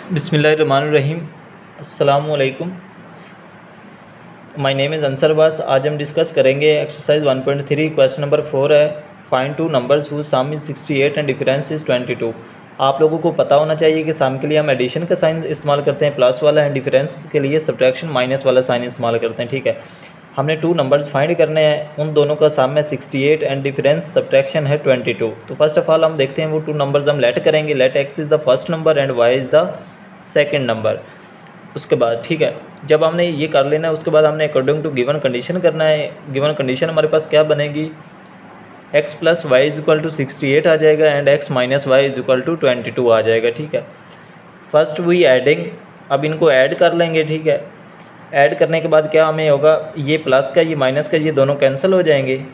बिस्मिल्लाहिर्रहमानिर्रहीम। अस्सलामुअलैकुम। My name is Ansar Abbas. आज हम डिस्कस करेंगे एक्सरसाइज 1.3 क्वेश्चन नंबर 4 है। Find two numbers whose sum is 68 and difference is 22। आप लोगों को पता होना चाहिए कि सम के लिए हम एडिशन का साइन इस्तेमाल करते हैं प्लस वाला, एंड डिफरेंस के लिए सब्ट्रैक्शन माइनस वाला साइन इस्तेमाल करते हैं। ठीक है, हमने टू नंबर्स फाइंड करने हैं, उन दोनों का सम है 68 एंड डिफरेंस सब्ट्रैक्शन है 22। तो फर्स्ट ऑफ ऑल हम देखते हैं वो टू नंबर्स हम लेट करेंगे। Let x is the first number and y is the second number. उसके बाद ठीक है, जब हमने ये कर लेना है उसके बाद हमने अकॉर्डिंग टू गिवन कंडीशन करना है। गिवन कंडीशन हमारे पास क्या बनेगी, x plus y is equal to 68 आ जाएगा and x minus y is equal to 22 आ जाएगा। ठीक है, फर्स्ट वी एडिंग, अब इनको ऐड कर लेंगे। ठीक है, ऐड करने के बाद क्या हमें होगा, ये प्लस का ये माइनस का ये दोनों कैंसिल हो जाएंगे।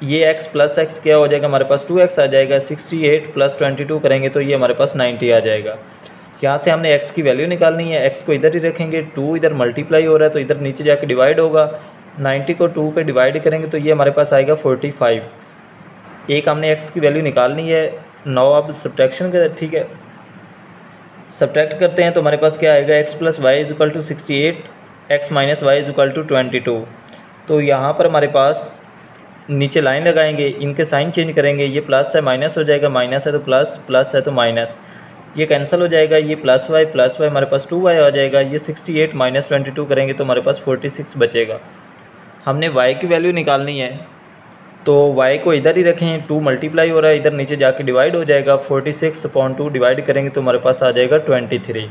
ये x प्लस x क्या हो जाएगा, हमारे पास 2x आ जाएगा। 68 प्लस 22 करेंगे तो ये हमारे पास 90 आ जाएगा। यहाँ से हमने x की वैल्यू निकालनी है, x को इधर ही रखेंगे, 2 इधर मल्टीप्लाई हो रहा है तो इधर नीचे जाके डिवाइड होगा। 90 को 2 पे डिवाइड करेंगे तो ये हमारे पास आएगा 45। एक हमने x की वैल्यू निकालनी है। 9 अब सब्ट्रैक्शन का, ठीक है, सब्ट्रैक्ट करते हैं तो हमारे पास क्या आएगा, x plus y is equal to 68, x minus y is equal to 22। तो यहाँ पर हमारे पास नीचे लाइन लगाएंगे, इनके साइन चेंज करेंगे, ये प्लस है माइनस हो जाएगा, माइनस है तो प्लस, प्लस है तो माइनस, ये कैंसिल हो जाएगा। ये प्लस वाई हमारे पास 2y आ जाएगा। ये 68 माइनस 22 करेंगे तो हमारे पास 46 बचेगा। हमने y की वैल्यू निकालनी है तो y को इधर ही रखें, 2 मल्टीप्लाई हो रहा है, इधर नीचे जाके डिवाइड हो जाएगा। 46/2 डिवाइड करेंगे तो हमारे पास आ जाएगा 23।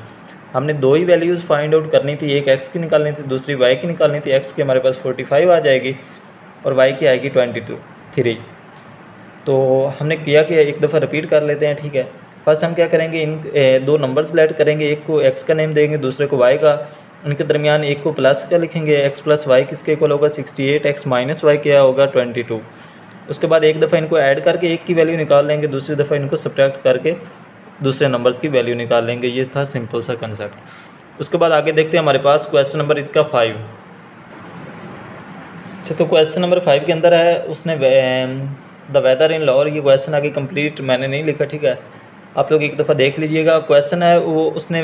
हमने दो ही वैल्यूज़ फाइंड आउट करनी थी, एक x की निकालनी थी, दूसरी y की निकालनी थी। x की हमारे पास 45 आ जाएगी और y की आएगी 23। तो हमने किया कि एक दफ़ा रिपीट कर लेते हैं। ठीक है, फर्स्ट हम क्या करेंगे, इन दो नंबर्स लेट करेंगे, एक को x का नेम देंगे, दूसरे को y का। उनके दरमियान एक को प्लस का लिखेंगे, x प्लस वाई किसके इक्वल होगा 68, x माइनस वाई क्या होगा 22। उसके बाद एक दफ़ा इनको ऐड करके एक की वैल्यू निकाल लेंगे, दूसरी दफ़ा इनको सब्ट्रैक्ट करके दूसरे नंबर्स की वैल्यू निकाल लेंगे। ये था सिंपल सा कंसेप्ट। उसके बाद आगे देखते हैं हमारे पास क्वेश्चन नंबर इसका 5। अच्छा, तो क्वेश्चन नंबर 5 के अंदर है उसने द वेदर इन लाहौर। ये क्वेश्चन आगे कंप्लीट मैंने नहीं लिखा, ठीक है, आप लोग एक दफ़ा देख लीजिएगा। क्वेश्चन है वो उसने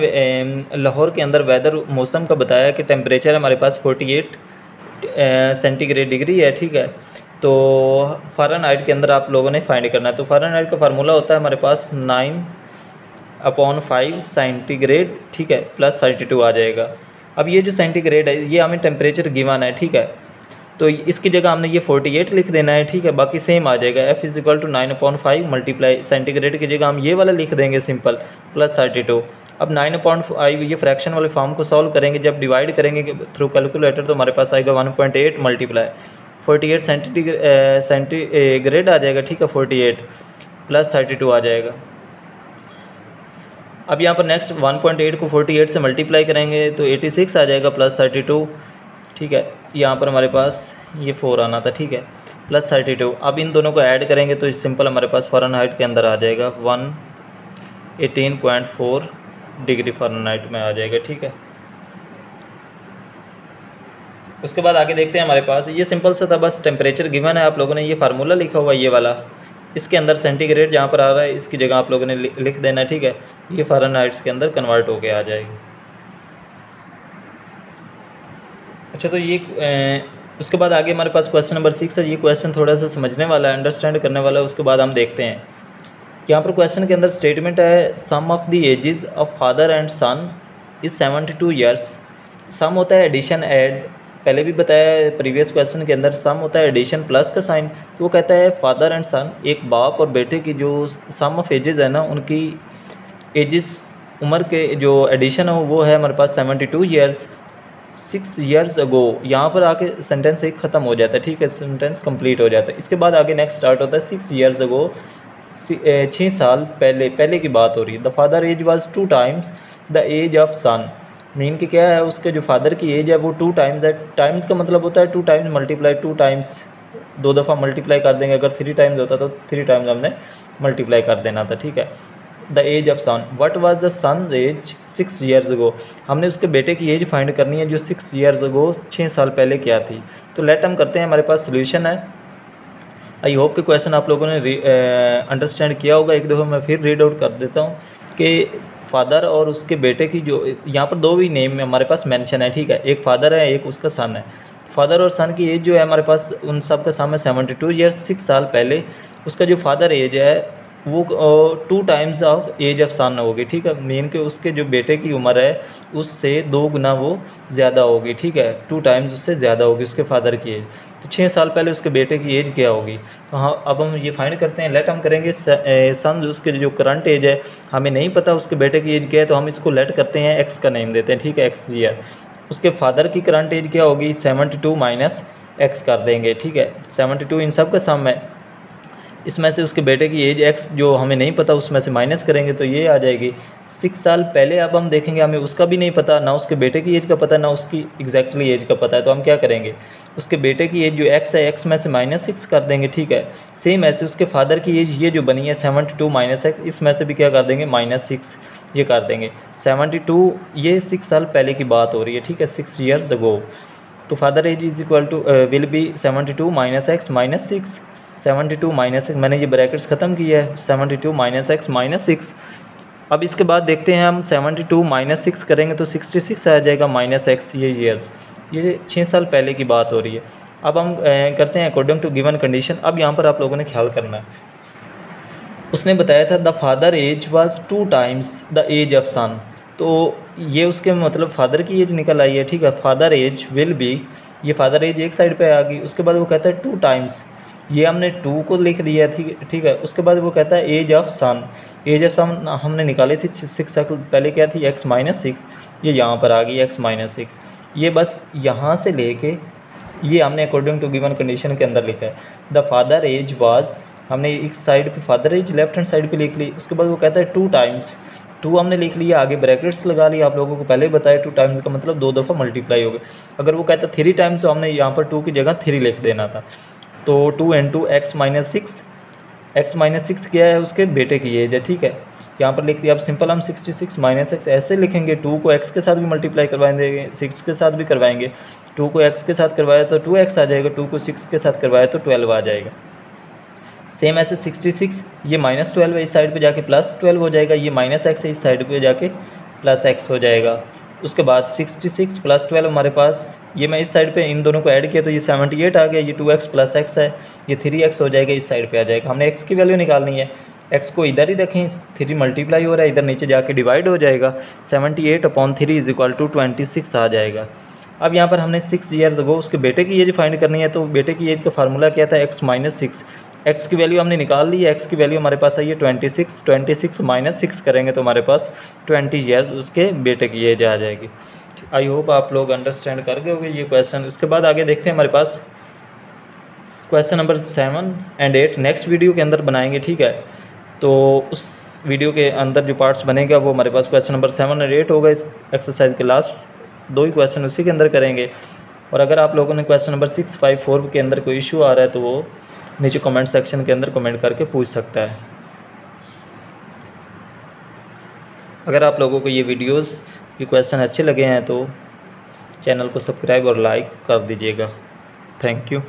लाहौर के अंदर वेदर मौसम का बताया कि टेम्परेचर हमारे पास 48 सेंटीग्रेड डिग्री है। ठीक है, तो फ़ारेनहाइट के अंदर आप लोगों ने फाइंड करना है। तो फ़ारेनहाइट का फार्मूला होता है हमारे पास 9/5 सेंटीग्रेड, ठीक है, प्लस 32 आ जाएगा। अब ये जो सेंटीग्रेड है ये हमें टेम्परेचर गिवन है। ठीक है, तो इसकी जगह हमने ये 48 लिख देना है। ठीक है, बाकी सेम आ जाएगा। f is equal to 9/5 multiply centigrade की जगह हम ये वाला लिख देंगे सिंपल, प्लस 32। अब 9/5 ये फ्रैक्शन वाले फॉर्म को सॉल्व करेंगे, जब डिवाइड करेंगे थ्रू कैलकुलेटर तो हमारे पास आएगा 1.8 मल्टीप्लाई 48 सेंटीग्रेड आ जाएगा। ठीक है, 48 प्लस 32 आ जाएगा। अब यहाँ पर नेक्स्ट 1.8 को 48 से मल्टीप्लाई करेंगे तो 86 आ जाएगा प्लस 32। ठीक है, यहाँ पर हमारे पास ये 4 आना था। ठीक है, प्लस 32। अब इन दोनों को ऐड करेंगे तो सिंपल हमारे पास फ़ारेनहाइट के अंदर आ जाएगा 118.4 डिग्री फ़ारेनहाइट में आ जाएगा। ठीक है, उसके बाद आगे देखते हैं हमारे पास ये सिंपल सा था, बस टेम्परेचर गिवन है, आप लोगों ने ये फार्मूला लिखा हुआ ये वाला, इसके अंदर सेंटीग्रेड जहाँ पर आ रहा है इसकी जगह आप लोगों ने लिख देना है। ठीक है, ये फ़ारेनहाइट्स के अंदर कन्वर्ट होके आ जाएगी। अच्छा, तो ये उसके बाद आगे हमारे पास क्वेश्चन नंबर 6 है। ये क्वेश्चन थोड़ा सा समझने वाला है, अंडरस्टैंड करने वाला है। उसके बाद हम देखते हैं यहाँ पर क्वेश्चन के अंदर स्टेटमेंट है sum of the ages of father and son is 72 years. Sum होता है एडिशन ऐड, पहले भी बताया है प्रीवियस क्वेश्चन के अंदर, सम होता है एडिशन प्लस का साइन। तो वो कहता है फादर एंड सन, एक बाप और बेटे की जो सम ऑफ एजेस है ना, उनकी एजेस उम्र के जो एडिशन हो वो है हमारे पास 72 ईयर्स। 6 ईयर्स अगो, यहाँ पर आके सेंटेंस एक ख़त्म हो जाता है। ठीक है, सेंटेंस कंप्लीट हो जाता है। इसके बाद आगे नेक्स्ट स्टार्ट होता है 6 ईयर्स अगो, 6 साल पहले की बात हो रही है। The father age was 2 times the age of son. Mean कि क्या है, उसके जो फादर की एज है वो 2 टाइम्स है। टाइम्स का मतलब होता है 2 टाइम्स मल्टीप्लाई, 2 टाइम्स 2 दफ़ा मल्टीप्लाई कर देंगे। अगर 3 टाइम्स होता तो 3 टाइम्स हमने मल्टीप्लाई कर देना था। ठीक है, the age of son, what was the son age 6 years ago. हमने उसके बेटे की एज फाइंड करनी है जो 6 ईयर्स अगो 6 साल पहले क्या थी। तो लेट हम करते हैं, हमारे पास सोल्यूशन है। आई होप कि क्वेश्चन आप लोगों ने अंडरस्टैंड किया होगा। एक दफ़ा मैं फिर रीड आउट कर देता हूँ कि फादर और उसके बेटे की जो यहाँ पर दो भी नेम में हमारे पास मेंशन है, ठीक है। एक फादर है, एक उसका सन है। फादर और सन की एज जो है हमारे पास उन सब का सामने 72 ईयर्स। 6 साल पहले उसका जो फादर एज है वो 2 टाइम्स ऑफ एज ऑफ सन होगी, ठीक है। मीन के उसके जो बेटे की उम्र है उससे 2 गुना वो ज़्यादा होगी, ठीक है। 2 टाइम्स उससे ज़्यादा होगी उसके फादर की एज। तो 6 साल पहले उसके बेटे की एज क्या होगी। तो हाँ, अब हम ये फाइंड करते हैं। लेट हम करेंगे सन, उसके जो करंट एज है हमें नहीं पता उसके बेटे की एज क्या है, तो हम इसको लेट करते हैं, एक्स का नेम देते हैं, ठीक है, एक्स ईयर। उसके फादर की करंट एज क्या होगी, 72 माइनस एक्स कर देंगे, ठीक है। 72 इन सब का सम है, इसमें से उसके बेटे की एज एक्स जो हमें नहीं पता उसमें से माइनस करेंगे तो ये आ जाएगी 6 साल पहले। अब हम देखेंगे हमें उसका भी नहीं पता, ना उसके बेटे की एज का पता, ना उसकी एग्जैक्टली एज का पता है। तो हम क्या करेंगे, उसके बेटे की एज जो एक्स है एक्स में से -6 कर देंगे, ठीक है। सेम ऐसे उसके फादर की एज ये जो बनी है 72 माइनस एक्स, इसमें से भी क्या कर देंगे -6 ये कर देंगे। 72 ये 6 साल पहले की बात हो रही है, ठीक है, 6 ईयर्स अगो। तो father age is equal to will be 72 minus x minus 6। 72 minus x, मैंने ये ब्रैकेट्स ख़त्म किया है, 72 माइनस एक्स माइनस 6। अब इसके बाद देखते हैं हम 72 माइनस 6 करेंगे तो 66 आ जाएगा माइनस एक्स, ये ईयर्स, ये 6 साल पहले की बात हो रही है। अब हम करते हैं अकॉर्डिंग टू गिवन कंडीशन। अब यहाँ पर आप लोगों ने ख्याल करना है, उसने बताया था the father age was 2 times the age of son, तो ये उसके मतलब फादर की एज निकल आई है, ठीक है। फादर एज विल बी, ये फादर एज एक साइड पे आ गई, उसके बाद वो कहता है 2 टाइम्स, ये हमने 2 को लिख दिया, ठीक है। उसके बाद वो कहता है age of son, age of son हमने निकाली थी 6 साल पहले, क्या थी x माइनस 6, ये यहाँ पर आ गई x माइनस 6। ये बस यहाँ से लेके ये हमने अकॉर्डिंग टू गिवन कंडीशन के अंदर लिखा है। द फादर एज वाज, हमने एक साइड पे father age left hand side पे लिख ली, उसके बाद वो कहता है 2 टाइम्स, 2 हमने लिख लिया, आगे ब्रैकेट्स लगा लिया, आप लोगों को पहले बताया 2 टाइम्स का मतलब 2 दफ़ा मल्टीप्लाई हो गए। अगर वो कहता 3 टाइम्स तो हमने यहाँ पर 2 की जगह 3 लिख देना था। तो 2 into x minus 6, x minus 6 क्या है, उसके बेटे की एज है, ठीक है। यहाँ पर लिख दिया। अब सिंपल हम 66 माइनस एक्स ऐसे लिखेंगे, 2 को x के साथ भी मल्टीप्लाई करवाएंगे, 6 के साथ भी करवाएंगे। 2 को x के साथ करवाया तो 2x आ जाएगा, 2 को 6 के साथ करवाया तो 12 आ जाएगा। सेम ऐसे 66 ये -12 है, इस साइड पे जाके +12 हो जाएगा, ये -x है, इस साइड पे जाके +x हो जाएगा। उसके बाद 66 + 12 हमारे पास, ये मैं इस साइड पे इन दोनों को ऐड किया तो ये 78 आ गया, ये 2x + x है, ये 3x हो जाएगा, इस साइड पे आ जाएगा। हमने x की वैल्यू निकालनी है, x को इधर ही रखें, 3 मल्टीप्लाई हो रहा है, इधर नीचे जाके डिवाइड हो जाएगा, 78/3 = 26 आ जाएगा। अब यहाँ पर हमने 6 ईयर्स अगो उसके बेटे की एज फाइंड करनी है, तो बेटे की एज का फार्मूला क्या था, x माइनस 6। एक्स की वैल्यू हमने निकाल ली है, एक्स की वैल्यू हमारे पास आई है 26, 26 माइनस 6 करेंगे तो हमारे पास 20 ईयर्स उसके बेटे की एज आ जाएगी। आई होप आप लोग अंडरस्टैंड कर गए होंगे ये क्वेश्चन। उसके बाद आगे देखते हैं, हमारे पास क्वेश्चन नंबर 7 और 8 नेक्स्ट वीडियो के अंदर बनाएंगे, ठीक है। तो उस वीडियो के अंदर जो पार्ट्स बनेगा वो हमारे पास क्वेश्चन नंबर 7 और 8 होगा। इस एक्सरसाइज के लास्ट 2 ही क्वेश्चन उसी के अंदर करेंगे। और अगर आप लोगों ने क्वेश्चन नंबर 6, 5, 4 के अंदर कोई इशू आ रहा है तो वो नीचे कमेंट सेक्शन के अंदर कमेंट करके पूछ सकता है। अगर आप लोगों को ये वीडियोस, ये क्वेश्चन अच्छे लगे हैं तो चैनल को सब्सक्राइब और लाइक कर दीजिएगा। Thank you.